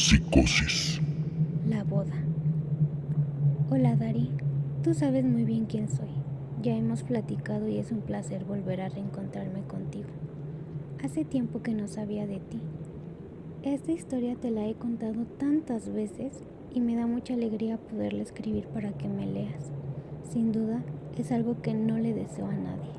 Psicosis. La boda. Hola Dari, tú sabes muy bien quién soy. Ya hemos platicado y es un placer volver a reencontrarme contigo. Hace tiempo que no sabía de ti. Esta historia te la he contado tantas veces y me da mucha alegría poderla escribir para que me leas. Sin duda, es algo que no le deseo a nadie.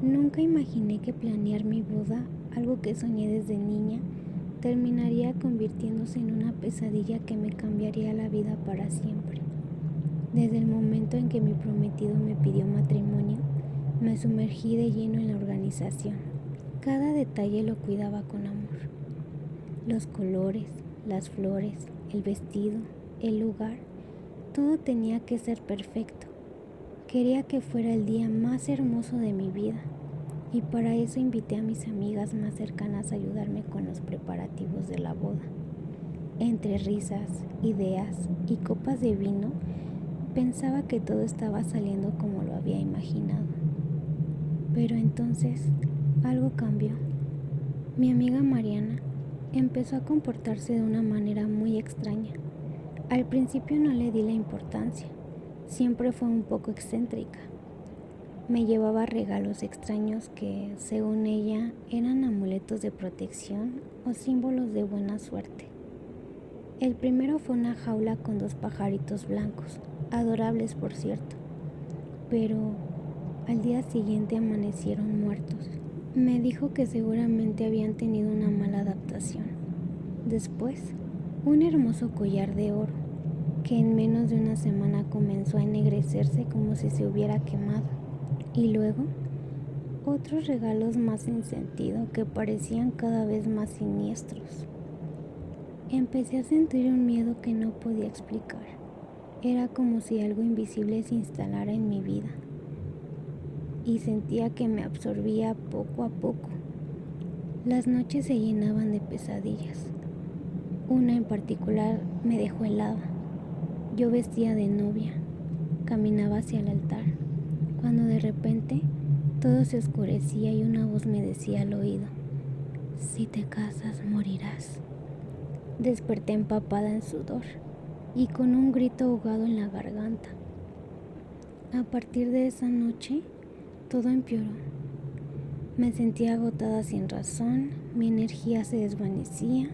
Nunca imaginé que planear mi boda, algo que soñé desde niña, terminaría convirtiéndose en una pesadilla que me cambiaría la vida para siempre. Desde el momento en que mi prometido me pidió matrimonio, me sumergí de lleno en la organización. Cada detalle lo cuidaba con amor. Los colores, las flores, el vestido, el lugar, todo tenía que ser perfecto. Quería que fuera el día más hermoso de mi vida y para eso invité a mis amigas más cercanas a ayudarme con los preparativos de la boda. Entre risas, ideas y copas de vino, pensaba que todo estaba saliendo como lo había imaginado. Pero entonces algo cambió. Mi amiga Mariana empezó a comportarse de una manera muy extraña. Al principio no le di la importancia, siempre fue un poco excéntrica. Me llevaba regalos extraños que, según ella, eran amuletos de protección o símbolos de buena suerte. El primero fue una jaula con 2 pajaritos blancos, adorables por cierto, pero al día siguiente amanecieron muertos. Me dijo que seguramente habían tenido una mala adaptación. Después, un hermoso collar de oro, que en menos de una semana comenzó a ennegrecerse como si se hubiera quemado. Y luego, otros regalos más sin sentido que parecían cada vez más siniestros. Empecé a sentir un miedo que no podía explicar. Era como si algo invisible se instalara en mi vida y sentía que me absorbía poco a poco. Las noches se llenaban de pesadillas. Una en particular me dejó helada. Yo vestía de novia, caminaba hacia el altar, cuando de repente todo se oscurecía y una voz me decía al oído: si te casas, morirás. Desperté empapada en sudor y con un grito ahogado en la garganta. A partir de esa noche, todo empeoró. Me sentía agotada sin razón, mi energía se desvanecía,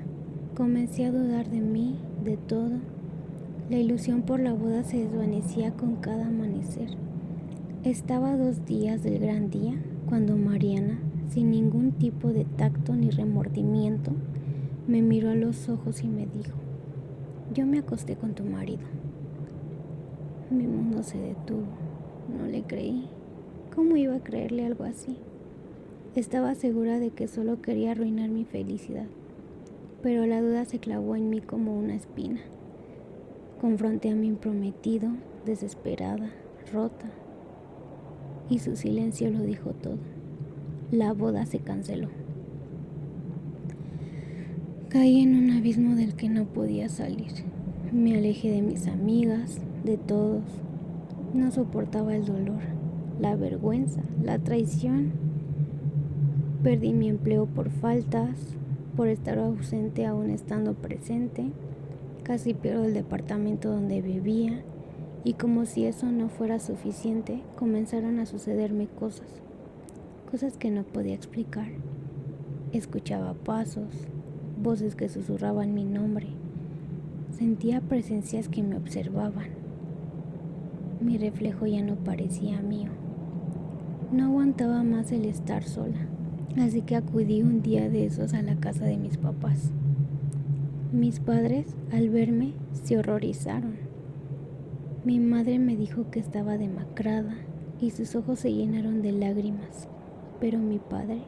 comencé a dudar de mí, de todo. La ilusión por la boda se desvanecía con cada amanecer. Estaba a 2 días del gran día cuando Mariana, sin ningún tipo de tacto ni remordimiento, me miró a los ojos y me dijo: yo me acosté con tu marido. Mi mundo se detuvo. No le creí. ¿Cómo iba a creerle algo así? Estaba segura de que solo quería arruinar mi felicidad, pero la duda se clavó en mí como una espina. Confronté a mi prometido, desesperada, rota, y su silencio lo dijo todo. La boda se canceló. Caí en un abismo del que no podía salir. Me alejé de mis amigas, de todos. No soportaba el dolor, la vergüenza, la traición. Perdí mi empleo por faltas, por estar ausente aún estando presente. Casi pierdo el departamento donde vivía. Y como si eso no fuera suficiente, comenzaron a sucederme cosas que no podía explicar. Escuchaba pasos, voces que susurraban mi nombre. Sentía presencias que me observaban. Mi reflejo ya no parecía mío. No aguantaba más el estar sola, así que acudí un día de esos a la casa de mis papás. Mis padres, al verme, se horrorizaron. Mi madre me dijo que estaba demacrada y sus ojos se llenaron de lágrimas, pero mi padre,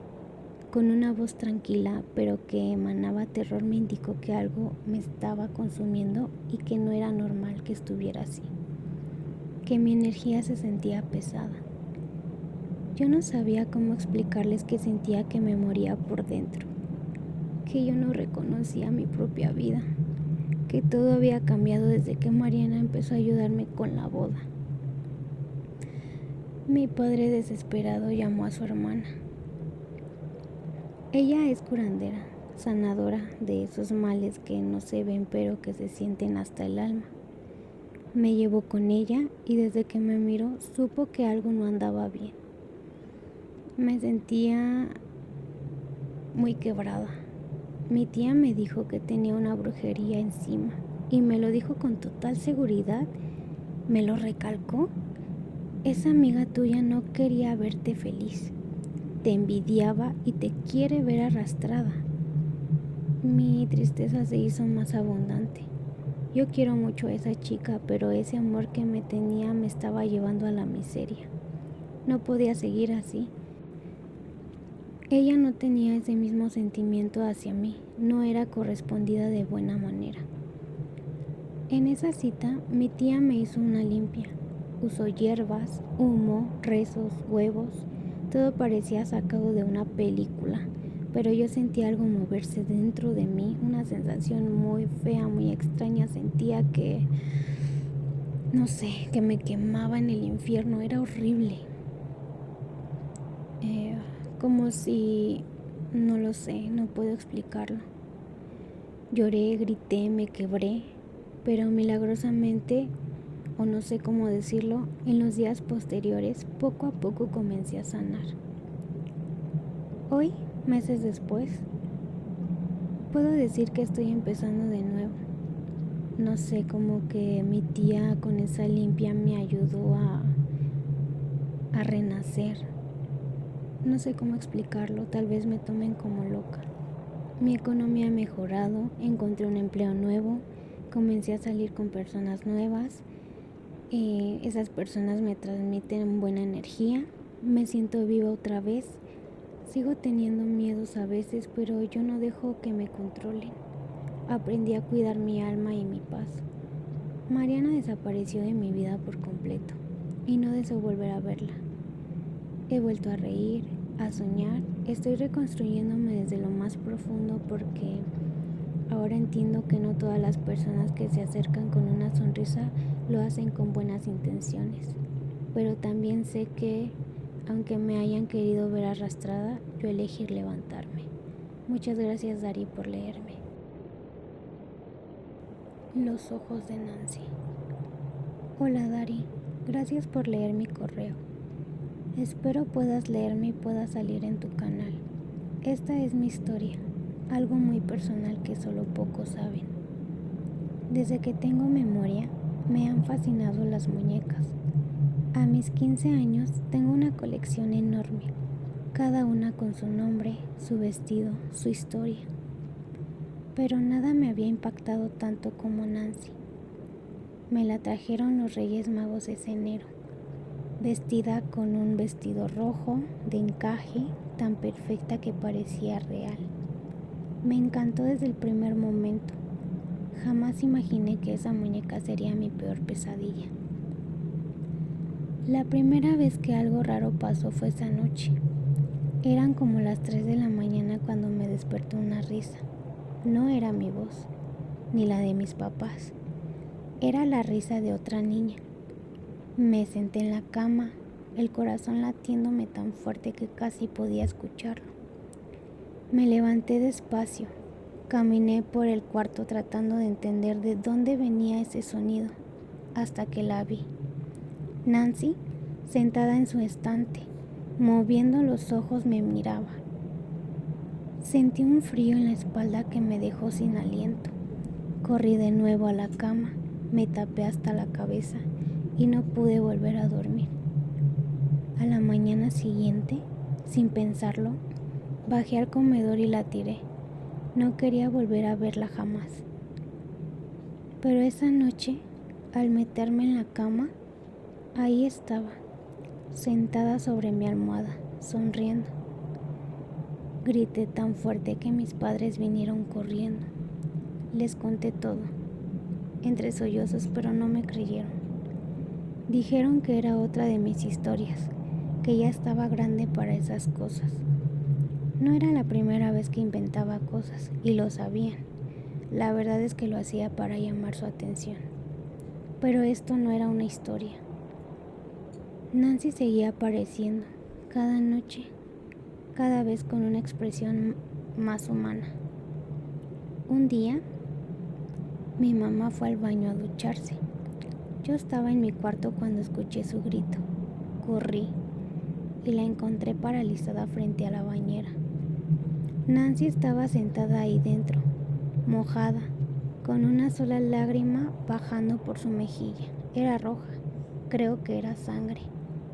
con una voz tranquila pero que emanaba terror, me indicó que algo me estaba consumiendo y que no era normal que estuviera así, que mi energía se sentía pesada. Yo no sabía cómo explicarles que sentía que me moría por dentro, que yo no reconocía mi propia vida, que todo había cambiado desde que Mariana empezó a ayudarme con la boda. Mi padre, desesperado, llamó a su hermana. Ella es curandera sanadora de esos males que no se ven pero que se sienten hasta el alma. Me llevó con ella y desde que me miró supo que algo no andaba bien. Me sentía muy quebrada. Mi tía me dijo que tenía una brujería encima y me lo dijo con total seguridad. Me lo recalcó. Esa amiga tuya no quería verte feliz. Te envidiaba y te quiere ver arrastrada. Mi tristeza se hizo más abundante. Yo quiero mucho a esa chica, pero ese amor que me tenía me estaba llevando a la miseria. No podía seguir así. Ella no tenía ese mismo sentimiento hacia mí, no era correspondida de buena manera. En esa cita, mi tía me hizo una limpia. Usó hierbas, humo, rezos, huevos. Todo parecía sacado de una película, pero yo sentía algo moverse dentro de mí, una sensación muy fea, muy extraña. Sentía que, no sé, que me quemaba en el infierno, era horrible. Como si, no lo sé, no puedo explicarlo. Lloré, grité, me quebré, pero milagrosamente, o no sé cómo decirlo, en los días posteriores, poco a poco comencé a sanar. Hoy, meses después, puedo decir que estoy empezando de nuevo. No sé, como que mi tía con esa limpia me ayudó a renacer. No sé cómo explicarlo, tal vez me tomen como loca. Mi economía ha mejorado, encontré un empleo nuevo, comencé a salir con personas nuevas. Esas personas me transmiten buena energía, me siento viva otra vez. Sigo teniendo miedos a veces, pero yo no dejo que me controlen. Aprendí a cuidar mi alma y mi paz. Mariana desapareció de mi vida por completo y no deseo volver a verla. He vuelto a reír, a soñar. Estoy reconstruyéndome desde lo más profundo porque ahora entiendo que no todas las personas que se acercan con una sonrisa lo hacen con buenas intenciones. Pero también sé que, aunque me hayan querido ver arrastrada, yo elegí levantarme. Muchas gracias, Dari, por leerme. Los ojos de Nancy. Hola, Dari. Gracias por leer mi correo. Espero puedas leerme y pueda salir en tu canal. Esta es mi historia, algo muy personal que solo pocos saben. Desde que tengo memoria, me han fascinado las muñecas. A mis 15 años tengo una colección enorme, cada una con su nombre, su vestido, su historia. Pero nada me había impactado tanto como Nancy. Me la trajeron los Reyes Magos ese enero, vestida con un vestido rojo de encaje tan perfecta que parecía real. Me encantó desde el primer momento. Jamás imaginé que esa muñeca sería mi peor pesadilla. La primera vez que algo raro pasó fue esa noche. Eran como las 3 de la mañana cuando me despertó una risa. No era mi voz, ni la de mis papás. Era la risa de otra niña. Me senté en la cama, el corazón latiéndome tan fuerte que casi podía escucharlo. Me levanté despacio, caminé por el cuarto tratando de entender de dónde venía ese sonido, hasta que la vi. Nancy, sentada en su estante, moviendo los ojos, me miraba. Sentí un frío en la espalda que me dejó sin aliento. Corrí de nuevo a la cama, me tapé hasta la cabeza y no pude volver a dormir. A la mañana siguiente, sin pensarlo, bajé al comedor y la tiré. No quería volver a verla jamás. Pero esa noche, al meterme en la cama, ahí estaba, sentada sobre mi almohada, sonriendo. Grité tan fuerte que mis padres vinieron corriendo. Les conté todo, entre sollozos, pero no me creyeron. Dijeron que era otra de mis historias, que ya estaba grande para esas cosas. No era la primera vez que inventaba cosas, y lo sabían. La verdad es que lo hacía para llamar su atención. Pero esto no era una historia. Nancy seguía apareciendo, cada noche, cada vez con una expresión más humana. Un día, mi mamá fue al baño a ducharse. Yo estaba en mi cuarto cuando escuché su grito. Corrí y la encontré paralizada frente a la bañera. Nancy estaba sentada ahí dentro, mojada, con una sola lágrima bajando por su mejilla. Era roja, creo que era sangre.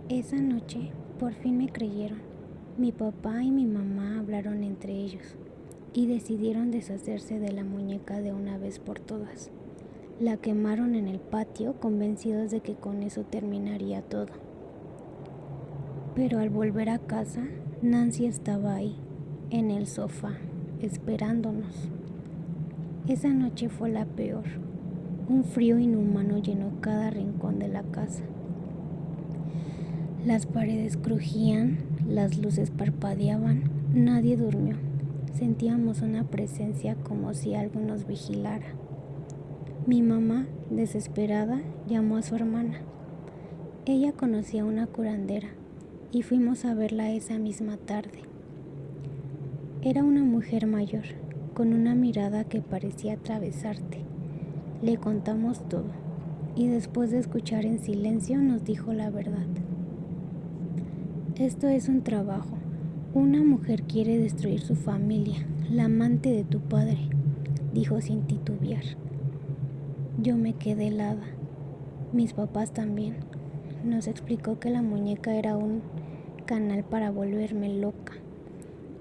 Esa noche, por fin me creyeron. Mi papá y mi mamá hablaron entre ellos y decidieron deshacerse de la muñeca de una vez por todas. La quemaron en el patio, convencidos de que con eso terminaría todo. Pero al volver a casa, Nancy estaba ahí, en el sofá, esperándonos. Esa noche fue la peor. Un frío inhumano llenó cada rincón de la casa. Las paredes crujían, las luces parpadeaban, nadie durmió. Sentíamos una presencia como si algo nos vigilara. Mi mamá, desesperada, llamó a su hermana. Ella conocía una curandera y fuimos a verla esa misma tarde. Era una mujer mayor, con una mirada que parecía atravesarte. Le contamos todo y después de escuchar en silencio nos dijo la verdad. Esto es un trabajo. Una mujer quiere destruir su familia, la amante de tu padre, dijo sin titubear. Yo me quedé helada. Mis papás también. Nos explicó que la muñeca era un canal para volverme loca,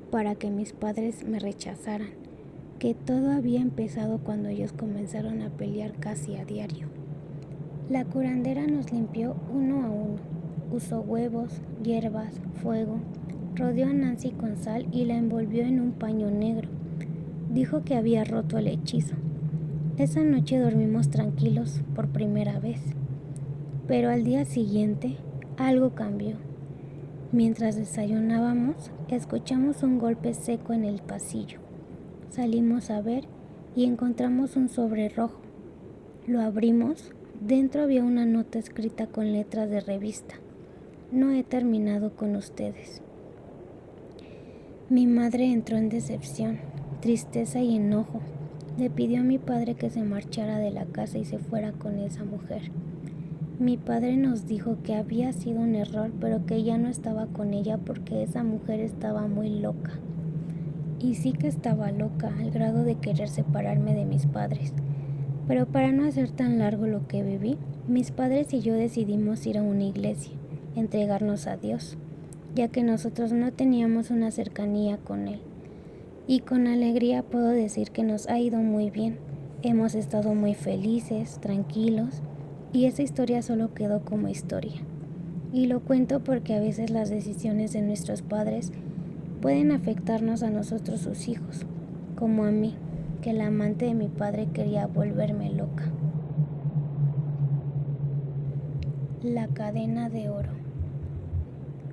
para que mis padres me rechazaran, que todo había empezado cuando ellos comenzaron a pelear casi a diario. La curandera nos limpió uno a uno. Usó huevos, hierbas, fuego. Rodeó a Nancy con sal y la envolvió en un paño negro. Dijo que había roto el hechizo. Esa noche dormimos tranquilos por primera vez. Pero al día siguiente, algo cambió. Mientras desayunábamos, escuchamos un golpe seco en el pasillo. Salimos a ver y encontramos un sobre rojo. Lo abrimos. Dentro había una nota escrita con letras de revista. No he terminado con ustedes. Mi madre entró en decepción, tristeza y enojo. Le pidió a mi padre que se marchara de la casa y se fuera con esa mujer. Mi padre nos dijo que había sido un error, pero que ya no estaba con ella porque esa mujer estaba muy loca. Y sí que estaba loca, al grado de querer separarme de mis padres. Pero para no hacer tan largo lo que viví, mis padres y yo decidimos ir a una iglesia, entregarnos a Dios, ya que nosotros no teníamos una cercanía con Él. Y con alegría puedo decir que nos ha ido muy bien. Hemos estado muy felices, tranquilos, y esa historia solo quedó como historia. Y lo cuento porque a veces las decisiones de nuestros padres pueden afectarnos a nosotros sus hijos, como a mí, que la amante de mi padre quería volverme loca. La cadena de oro.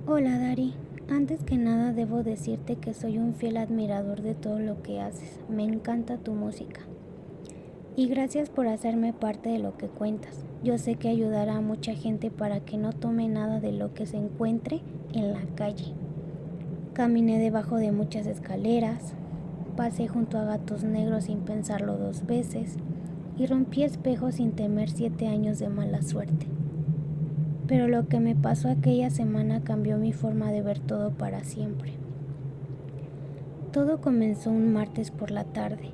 Hola Dari, antes que nada debo decirte que soy un fiel admirador de todo lo que haces. Me encanta tu música. Y gracias por hacerme parte de lo que cuentas. Yo sé que ayudará a mucha gente para que no tome nada de lo que se encuentre en la calle. Caminé debajo de muchas escaleras, pasé junto a gatos negros sin pensarlo 2 veces y rompí espejos sin temer 7 años de mala suerte. Pero lo que me pasó aquella semana cambió mi forma de ver todo para siempre. Todo comenzó un martes por la tarde.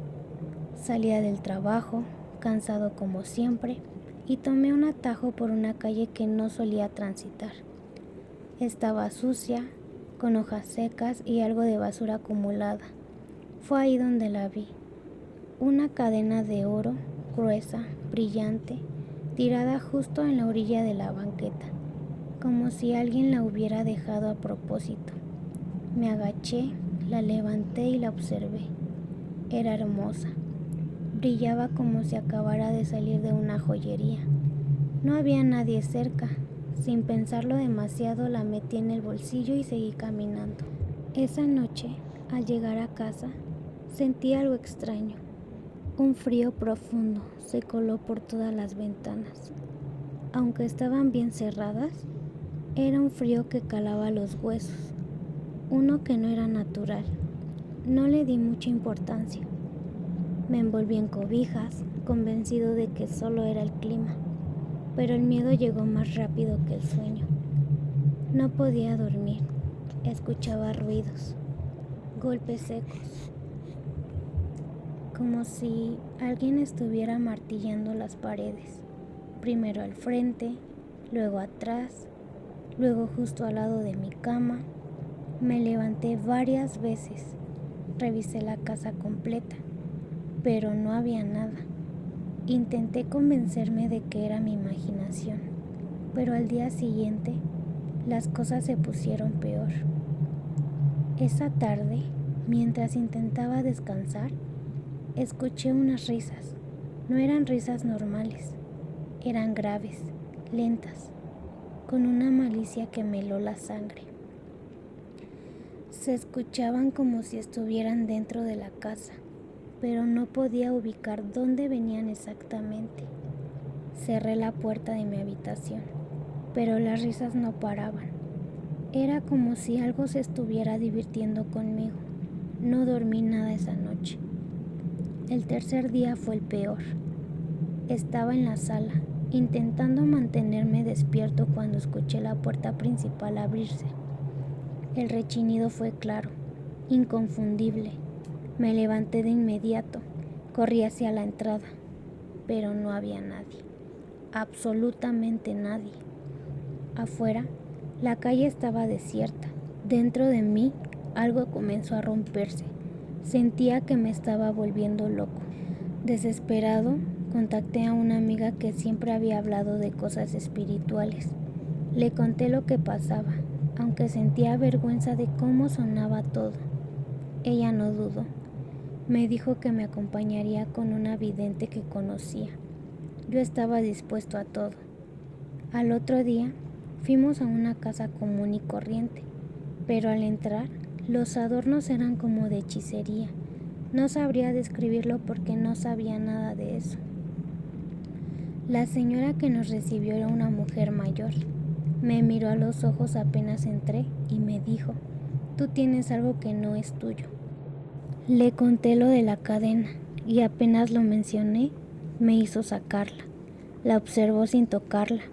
Salía del trabajo, cansado como siempre, y tomé un atajo por una calle que no solía transitar. Estaba sucia, con hojas secas y algo de basura acumulada. Fue ahí donde la vi. Una cadena de oro, gruesa, brillante, tirada justo en la orilla de la banqueta, como si alguien la hubiera dejado a propósito. Me agaché, la levanté y la observé. Era hermosa. Brillaba como si acabara de salir de una joyería. No había nadie cerca. Sin pensarlo demasiado, la metí en el bolsillo y seguí caminando. Esa noche, al llegar a casa, sentí algo extraño. Un frío profundo se coló por todas las ventanas. Aunque estaban bien cerradas, era un frío que calaba los huesos, uno que no era natural. No le di mucha importancia. Me envolví en cobijas, convencido de que solo era el clima, pero el miedo llegó más rápido que el sueño. No podía dormir, escuchaba ruidos, golpes secos, como si alguien estuviera martillando las paredes, primero al frente, luego atrás, luego justo al lado de mi cama. Me levanté varias veces, revisé la casa completa, pero no había nada. Intenté convencerme de que era mi imaginación, pero al día siguiente las cosas se pusieron peor. Esa tarde, mientras intentaba descansar, escuché unas risas. No eran risas normales, eran graves, lentas, con una malicia que me heló la sangre. Se escuchaban como si estuvieran dentro de la casa, pero no podía ubicar dónde venían exactamente. Cerré la puerta de mi habitación, pero las risas no paraban. Era como si algo se estuviera divirtiendo conmigo. No dormí nada esa noche. El tercer día fue el peor. Estaba en la sala, intentando mantenerme despierto cuando escuché la puerta principal abrirse. El rechinido fue claro, inconfundible. Me levanté de inmediato, corrí hacia la entrada, pero no había nadie, absolutamente nadie. Afuera, la calle estaba desierta. Dentro de mí, algo comenzó a romperse. Sentía que me estaba volviendo loco. Desesperado, contacté a una amiga que siempre había hablado de cosas espirituales. Le conté lo que pasaba, aunque sentía vergüenza de cómo sonaba todo. Ella no dudó. Me dijo que me acompañaría con una vidente que conocía. Yo estaba dispuesto a todo. Al otro día, fuimos a una casa común y corriente, pero al entrar, los adornos eran como de hechicería. No sabría describirlo porque no sabía nada de eso. La señora que nos recibió era una mujer mayor. Me miró a los ojos apenas entré y me dijo: «Tú tienes algo que no es tuyo». Le conté lo de la cadena y apenas lo mencioné, me hizo sacarla. La observó sin tocarla.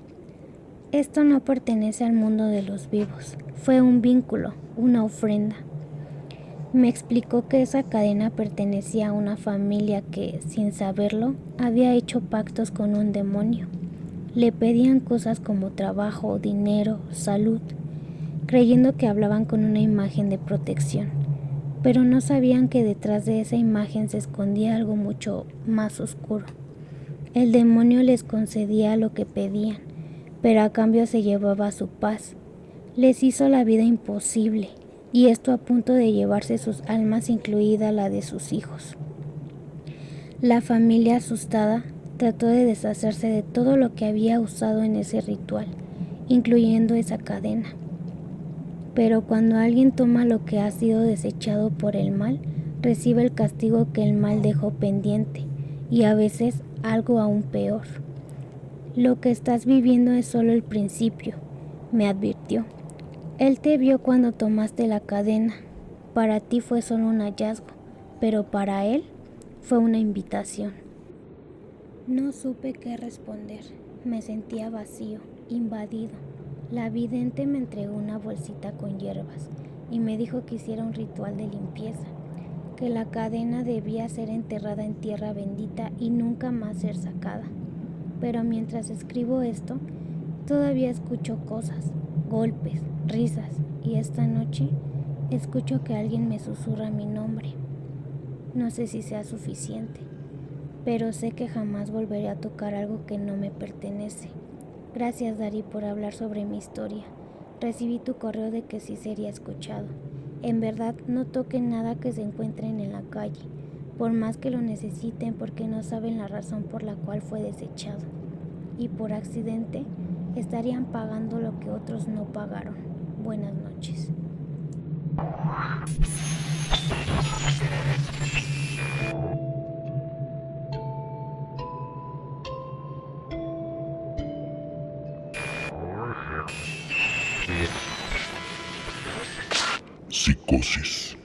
«Esto no pertenece al mundo de los vivos. Fue un vínculo, una ofrenda». Me explicó que esa cadena pertenecía a una familia que, sin saberlo, había hecho pactos con un demonio. Le pedían cosas como trabajo, dinero, salud, creyendo que hablaban con una imagen de protección, pero no sabían que detrás de esa imagen se escondía algo mucho más oscuro. El demonio les concedía lo que pedían, pero a cambio se llevaba su paz. Les hizo la vida imposible, y esto a punto de llevarse sus almas, incluida la de sus hijos. La familia, asustada, trató de deshacerse de todo lo que había usado en ese ritual, incluyendo esa cadena. Pero cuando alguien toma lo que ha sido desechado por el mal, recibe el castigo que el mal dejó pendiente, y a veces algo aún peor. «Lo que estás viviendo es solo el principio», me advirtió. «Él te vio cuando tomaste la cadena. Para ti fue solo un hallazgo, pero para él fue una invitación». No supe qué responder. Me sentía vacío, invadido. La vidente me entregó una bolsita con hierbas y me dijo que hiciera un ritual de limpieza, que la cadena debía ser enterrada en tierra bendita y nunca más ser sacada. Pero mientras escribo esto, todavía escucho cosas, golpes, risas, y esta noche escucho que alguien me susurra mi nombre. No sé si sea suficiente, pero sé que jamás volveré a tocar algo que no me pertenece. Gracias, Dari, por hablar sobre mi historia. Recibí tu correo de que sí sería escuchado. En verdad, no toquen nada que se encuentren en la calle, por más que lo necesiten, porque no saben la razón por la cual fue desechado. Y por accidente, estarían pagando lo que otros no pagaron. Buenas noches. Psicosis.